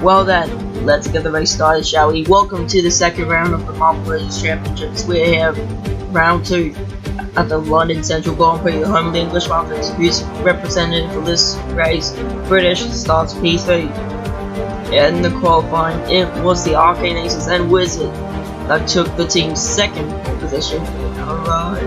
Well then, let's get the race started, shall we? Welcome to the second round of the Marble Race Championships. We're here, round 2, at the London Central Grand Prix, the home of the English Masters, who's representative for this race. British starts P3. In the qualifying, it was the Arcane Aces and Wizard that took the team's second position. Alright.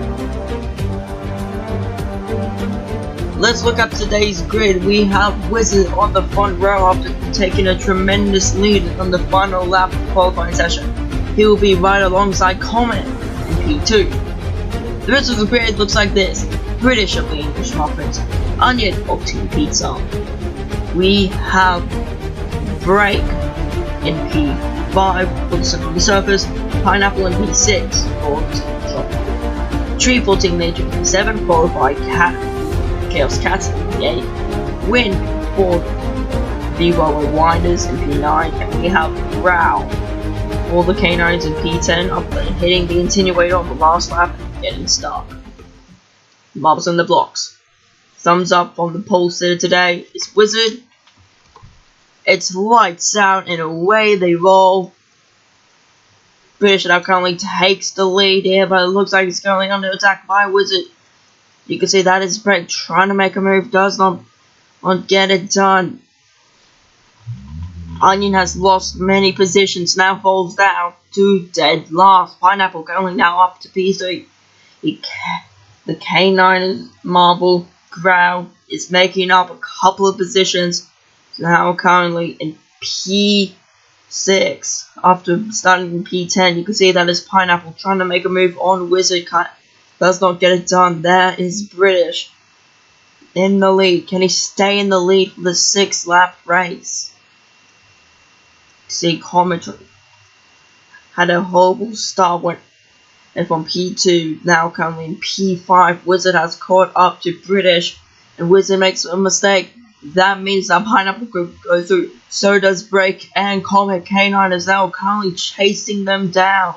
Let's look at today's grid. We have Wizard on the front row after taking a tremendous lead on the final lap of the qualifying session. He will be right alongside Comet in P2. The rest of the grid looks like this. British of the English Muffins, Onion of Team Pizza. We have Break in P5 focusing on the surface, Pineapple in P6 for Team Tropical, Tree for Team Nature in P7 followed by Chaos Cats in P8, Wind for the Roller Winders in P9, and we have Growl for the Canines in P10 after hitting the Insinuator on the last lap and getting stuck. Marbles in the blocks. Thumbs up from the pole sitter today is Wizard. It's lights out and away they roll. British now currently takes the lead here, but it looks like he's currently under attack by Wizard. You can see that is Break trying to make a move, does not get it done. Onion has lost many positions, now falls down to dead last. Pineapple currently now up to P3. The K9 Marble Growl is making up a couple of positions. Now currently in P6 after starting in P10. You can see that is Pineapple trying to make a move on Wizard. Does not get it done. There is British in the lead. Can he stay in the lead for the 6th lap race? See, commentary had a horrible start and from P2 now currently in P5. Wizard has caught up to British and Wizard makes a mistake. That means that Pineapple could go through. So does Break, and Comet K9 is now currently chasing them down.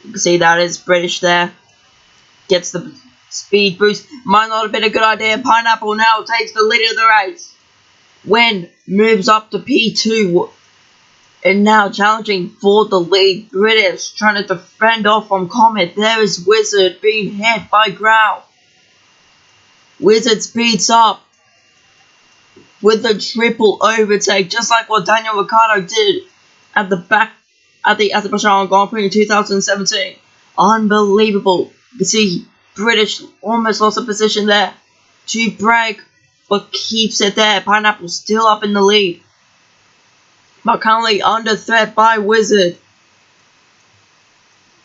You can see that is British there. Gets the speed boost. Might not have been a good idea. Pineapple now takes the lead of the race. Wind moves up to P2. And now challenging for the lead. British trying to defend off from Comet. There is Wizard being hit by Growl. Wizard speeds up with a triple overtake, just like what Daniel Ricciardo did at the Azerbaijan Grand Prix in 2017. Unbelievable. You can see British almost lost a position there to Break, but keeps it there. Pineapple still up in the lead, but currently under threat by Wizard.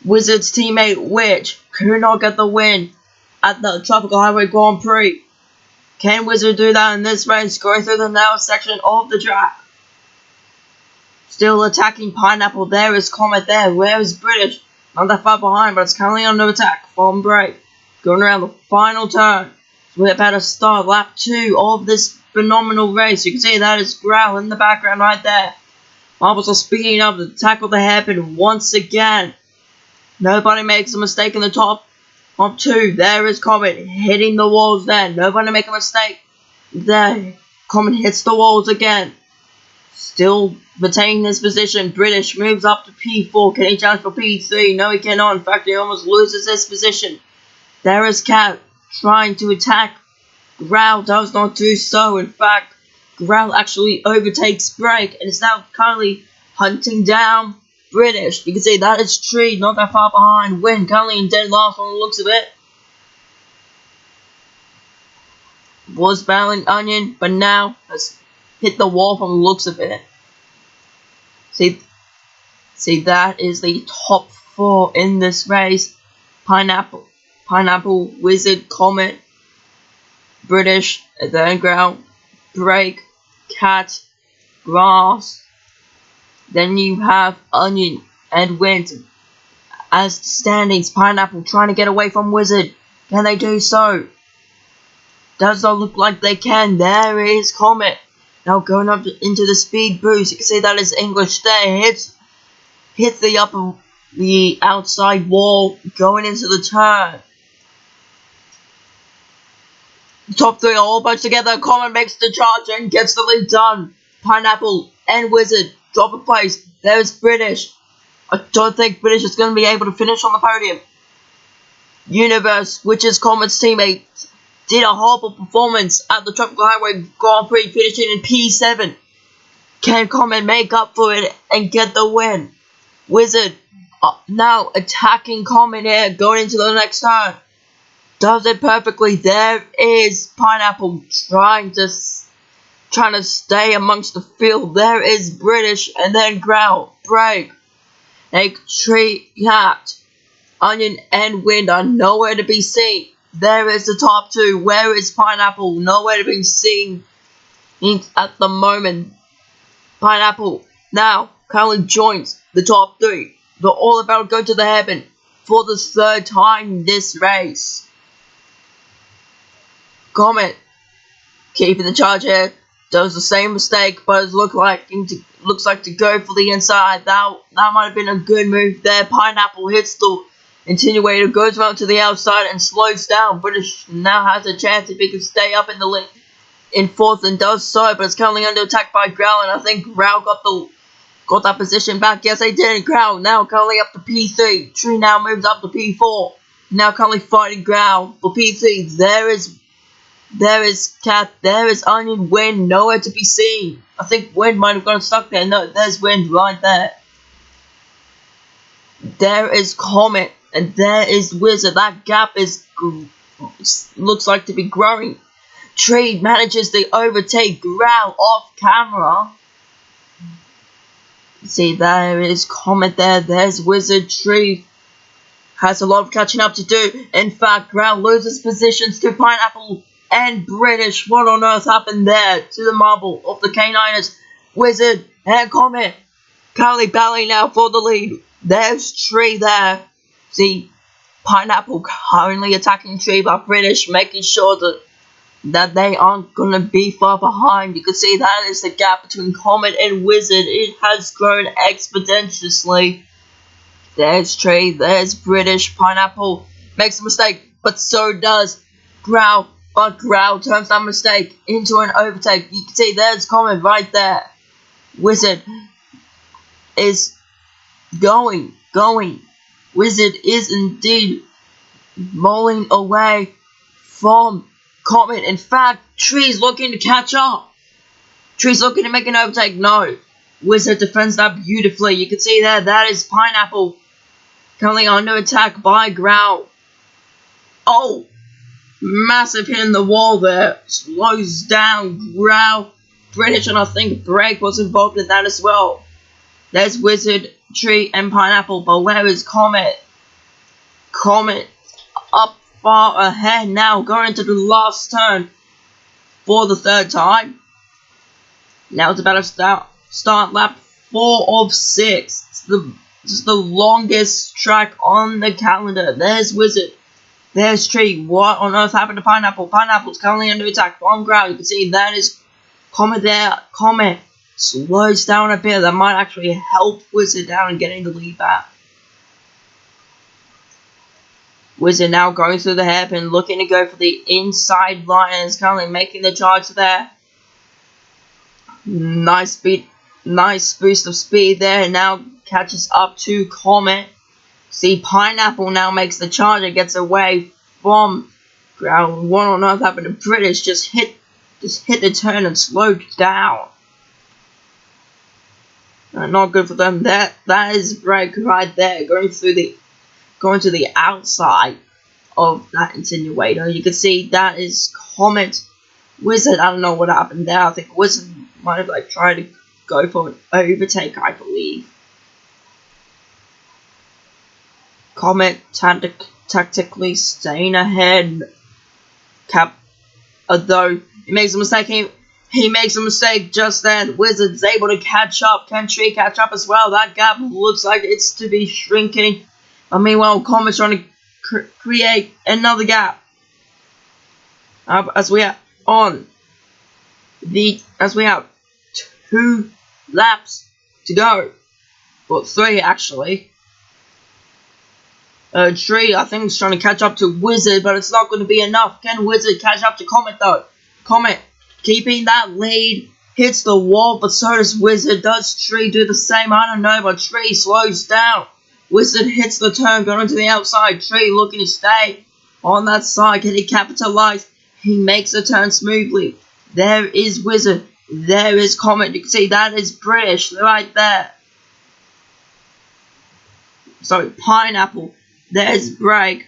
Wizard's teammate Witch could not get the win at the Tropical Highway Grand Prix. Can Wizard do that in this race? Going through the narrow section of the track. Still attacking Pineapple. There is Comet there. Where is British? Not that far behind, but it's currently under attack from Break. Going around the final turn. So we're about to start lap 2 of this phenomenal race. You can see that is Growl in the background right there. Marbles are speeding up to tackle the hairpin once again. Nobody makes a mistake in the top 2. There is Comet hitting the walls there. Nobody make a mistake. There. Comet hits the walls again. Still retaining his position. British moves up to P4. Can he challenge for P3? No, he cannot. In fact, he almost loses his position. There is Cat trying to attack. Growl does not do so. In fact, Growl actually overtakes Break and is now currently hunting down British. You can see that is Tree not that far behind. Wind currently in dead last on the looks of it. Was battling Onion, but now has hit the wall from the looks of it. See that is the top 4 in this race. Pineapple, Wizard, Comet, British, then Growl, Break, Cat, Grass. Then you have Onion and Wind. As standings, Pineapple trying to get away from Wizard. Can they do so? Does not look like they can. There is Comet. Now going up into the speed boost. You can see that is English there. Hits the outside wall going into the turn. The top three are all bunched together. Comet makes the charge and gets the lead done. Pineapple and Wizard drop a place. There's British. I don't think British is going to be able to finish on the podium. Universe, which is Comet's teammate, did a horrible performance at the Tropical Highway Grand Prix, finishing in P7. Can Comet make up for it and get the win? Wizard now attacking Comet here, going into the next turn. Does it perfectly. There is Pineapple trying to stay amongst the field. There is British, and then Growl, Break, Egg, Tree, Cat, Onion, and Wind are nowhere to be seen. There is the top two. Where is Pineapple? Nowhere to be seen at the moment. Pineapple now currently joins the top three. They're all about to go to the heaven for the third time this race. Comet keeping the charge here, does the same mistake, but it looks like to go for the inside. That might have been a good move there. Pineapple hits the Insinuator, goes around to the outside and slows down. British now has a chance if he can stay up in the lead in fourth, and does so, but it's currently under attack by Growl, and I think Growl got that position back. Yes, they did. Growl now currently up to P3. Tree now moves up to P4. Now currently fighting Growl for P3. There is Cat, there is Onion, Wind, nowhere to be seen. I think Wind might have gotten stuck there. No, there's Wind right there. There is Comet, and there is Wizard. That gap looks like to be growing. Tree manages to overtake Growl off camera. See, there is Comet there. There's Wizard. Tree has a lot of catching up to do. In fact, Growl loses positions to Pineapple and British. What on earth happened there to the marble of the K9ers? Wizard and Comet currently battling now for the lead. There's Tree there. See, Pineapple currently attacking Tree, but British making sure that they aren't going to be far behind. You can see that is the gap between Comet and Wizard. It has grown exponentially. There's Tree, there's British. Pineapple makes a mistake, but so does Growl. But Growl turns that mistake into an overtake. You can see there's Comet right there. Wizard is going. Wizard is indeed rolling away from Comet. In fact, Tree's looking to catch up. Tree's looking to make an overtake. No. Wizard defends that beautifully. You can see there, that is Pineapple currently under attack by Growl. Oh! Massive hit in the wall there. Slows down Growl. British, and I think Break was involved in that as well. There's Wizard, Tree, and Pineapple. But where is Comet? Comet up far ahead now, going into the last turn for the third time. Now it's about to start lap 4 of 6. It's the longest track on the calendar. There's Wizard. There's Tree. What on earth happened to Pineapple? Pineapple's currently under attack from Growl. You can see that is Comet there. Comet slows down a bit. That might actually help Wizard down and getting the lead back. Wizard now going through the hairpin, looking to go for the inside line, and is currently making the charge there. Nice boost of speed there, and now catches up to Comet. See, Pineapple now makes the charge and gets away from Growl. What on earth happened to British? Just hit the turn and slowed down. Not good for them. That is Break right there, going to the outside of that Insinuator. You can see that is Comet. Wizard, I don't know what happened there. I think Wizard might have tried to go for an overtake, I believe. Comet tactically staying ahead. Although he makes a mistake, he makes a mistake just then. Wizard's able to catch up. Can Tree catch up as well? That gap looks like it's to be shrinking. But meanwhile, Comet's trying to create another gap. As we have 2 laps to go. Well, 3 actually. Tree, I think, is trying to catch up to Wizard, but it's not going to be enough. Can Wizard catch up to Comet, though? Comet, keeping that lead, hits the wall, but so does Wizard. Does Tree do the same? I don't know, but Tree slows down. Wizard hits the turn, going to the outside. Tree looking to stay on that side. Can he capitalize? He makes the turn smoothly. There is Wizard. There is Comet. You can see that is British right there. Sorry, Pineapple. There's Break.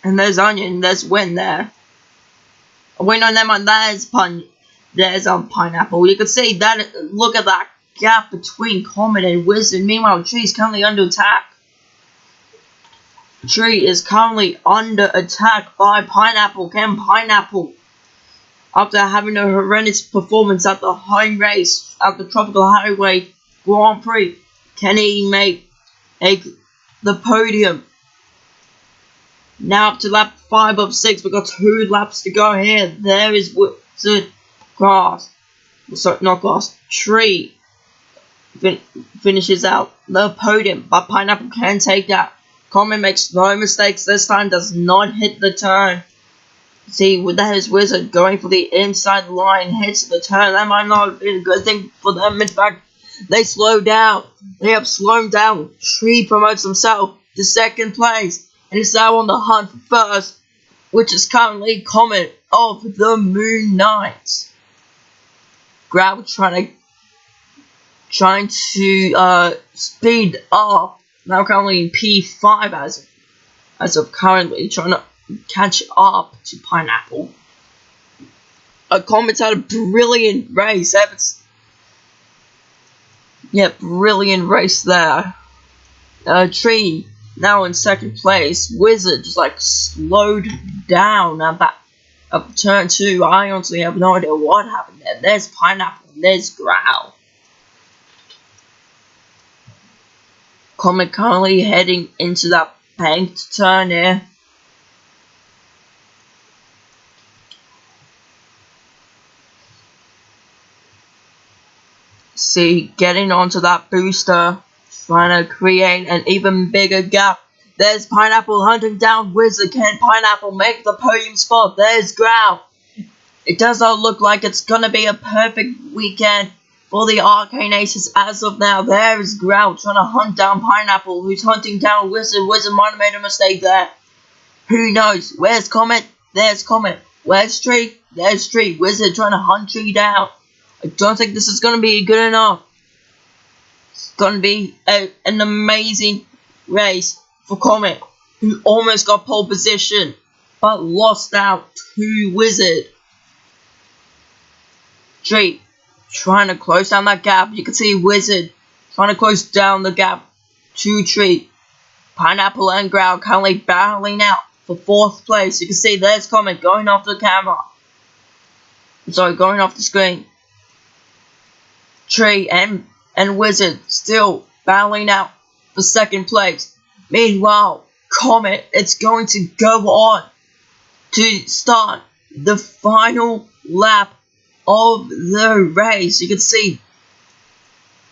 And there's Onion. There's Win there. Wait, no, never mind. There's Pineapple. You can see that. Look at that gap between Comet and Wizard. Meanwhile, Tree is currently under attack. Tree is currently under attack by Pineapple. Can Pineapple, after having a horrendous performance at the home race at the Tropical Highway Grand Prix, can he make the podium? Now up to lap 5 of 6. We've got 2 laps to go here. There is Wizard. Grass. Sorry, not Grass. Tree finishes out the podium, but Pineapple can take that. Comet makes no mistakes this time. Does not hit the turn. See, that is Wizard going for the inside line. Hits the turn. That might not have been a good thing for them. In fact, they slow down. They have slowed down. Tree promotes himself to second place and is now on the hunt for first, which is currently Comet of the Moon Knights. Growl trying to speed up. Now currently in P5 as of currently, trying to catch up to Pineapple. Comet's had a brilliant race. Brilliant race there. Tree now in second place. Wizard just like slowed down at turn 2. I honestly have no idea what happened there. There's Pineapple. There's Growl. Comet currently heading into that banked turn here. See, getting onto that booster, trying to create an even bigger gap. There's Pineapple hunting down Wizard. Can Pineapple make the podium spot? There's Growl. It does not look like it's gonna be a perfect weekend for the Arcane Aces as of now. There is Growl trying to hunt down Pineapple, who's hunting down Wizard. Wizard might have made a mistake there. Who knows? Where's Comet? There's Comet. Where's Tree? There's Tree. Wizard trying to hunt Tree down. I don't think this is going to be good enough. It's going to be an amazing race for Comet, who almost got pole position, but lost out to Wizard. Tree trying to close down that gap. You can see Wizard trying to close down the gap to Tree. Pineapple and Growl currently battling out for 4th place. You can see there's Comet going off the camera. Sorry, going off the screen. Tree and Wizard still battling out for 2nd place. Meanwhile, Comet is going to go on to start the final lap of the race. You can see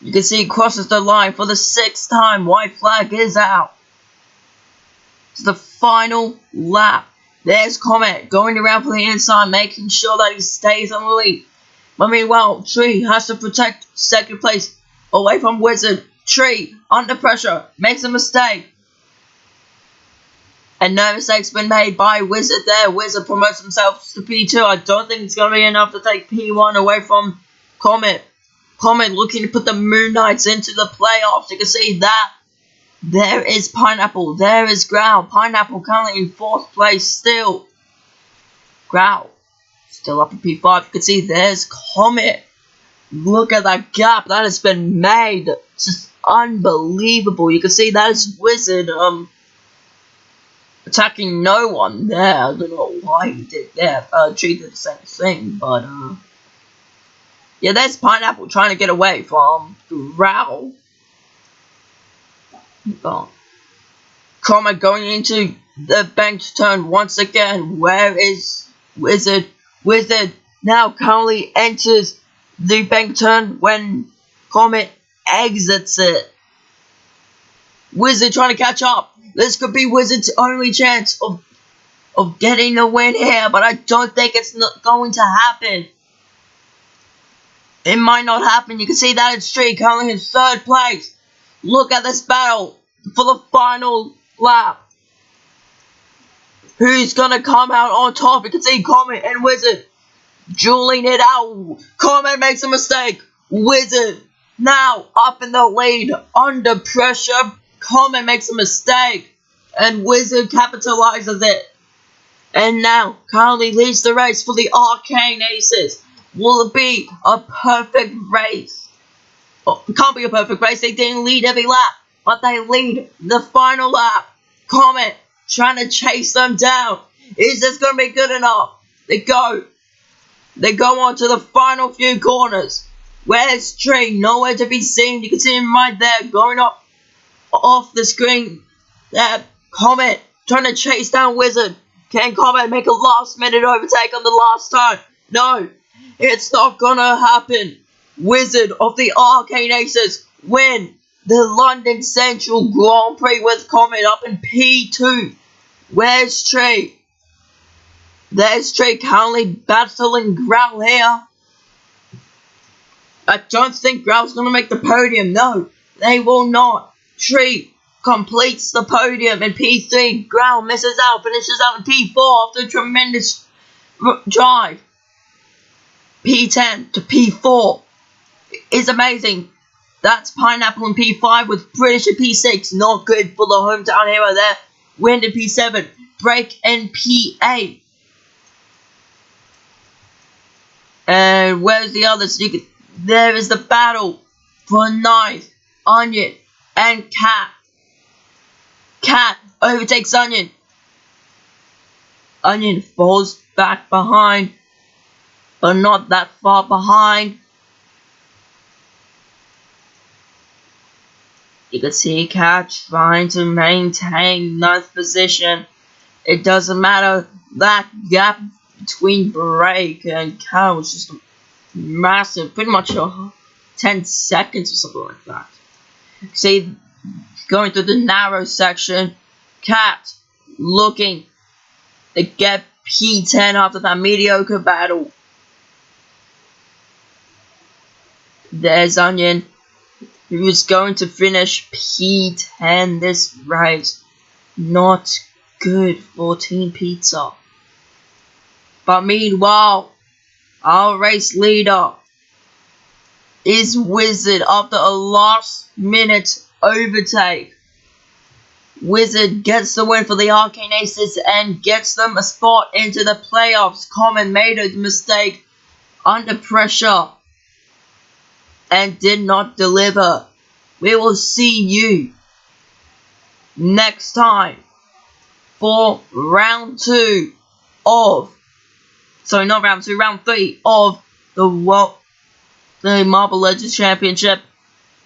it crosses the line for the 6th time. White flag is out. It's the final lap. There's Comet going around for the inside, making sure that he stays on the lead. But meanwhile, Tree has to protect 2nd place away from Wizard. Tree, under pressure, makes a mistake. And no mistake's been made by Wizard there. Wizard promotes himself to P2. I don't think it's going to be enough to take P1 away from Comet. Comet looking to put the Moon Knights into the playoffs. You can see that. There is Pineapple. There is Growl. Pineapple currently in 4th place still. Growl still up in P5. You can see there's Comet. Look at that gap that has been made. It's just unbelievable. You can see that is Wizard attacking no one there. I don't know why he did that. Tree did the same thing, but yeah, there's Pineapple trying to get away from Growl. Comet going into the banked turn once again. Where is Wizard? Wizard now currently enters the bank turn when Comet exits it. Wizard trying to catch up. This could be Wizard's only chance of getting the win here, but I don't think it's not going to happen. It might not happen. You can see that it's Streak currently in 3rd place. Look at this battle for the final lap. Who's gonna come out on top? You can see Comet and Wizard dueling it out. Comet makes a mistake. Wizard now up in the lead under pressure. Comet makes a mistake and Wizard capitalizes it. And now currently leads the race for the Arcane Aces. Will it be a perfect race? Oh, it can't be a perfect race. They didn't lead every lap, but they lead the final lap. Comet trying to chase them down. Is this going to be good enough? They go on to the final few corners. Where's Tree? Nowhere to be seen. You can see him right there going up off the screen. There, Comet trying to chase down Wizard. Can Comet make a last minute overtake on the last turn? No, it's not gonna happen. Wizard of the Arcane Aces win the London Central Grand Prix with Comet up in P2. Where's Tree? There's Tree currently battling Growl here. I don't think Growl's gonna make the podium. No, they will not. Tree completes the podium in P3. Growl misses out, finishes out in P4 after a tremendous drive. P10 to P4 is amazing. That's Pineapple in P5 with British in P6. Not good for the hometown hero there. Wind in P7. Break in P8. And where's the others? There is the battle for 9th. Onion and Cat. Cat overtakes Onion. Onion falls back behind, but not that far behind. You can see Cat trying to maintain 9th position. It doesn't matter. That gap between Break and Cat was just massive, pretty much 10 seconds or something like that. See, going through the narrow section, Cat looking to get P10 after that mediocre battle. There's Onion, who is going to finish P10 this race. Not good for Team Pizza. But meanwhile, our race leader is Wizard after a last minute overtake. Wizard gets the win for the Arcane Aces and gets them a spot into the playoffs. Comet made a mistake under pressure and did not deliver. We will see you next time for round 3 of the Marble Legends Championship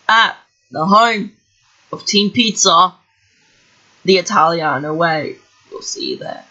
at the home of Team Pizza, the Italiano way. We'll see you there.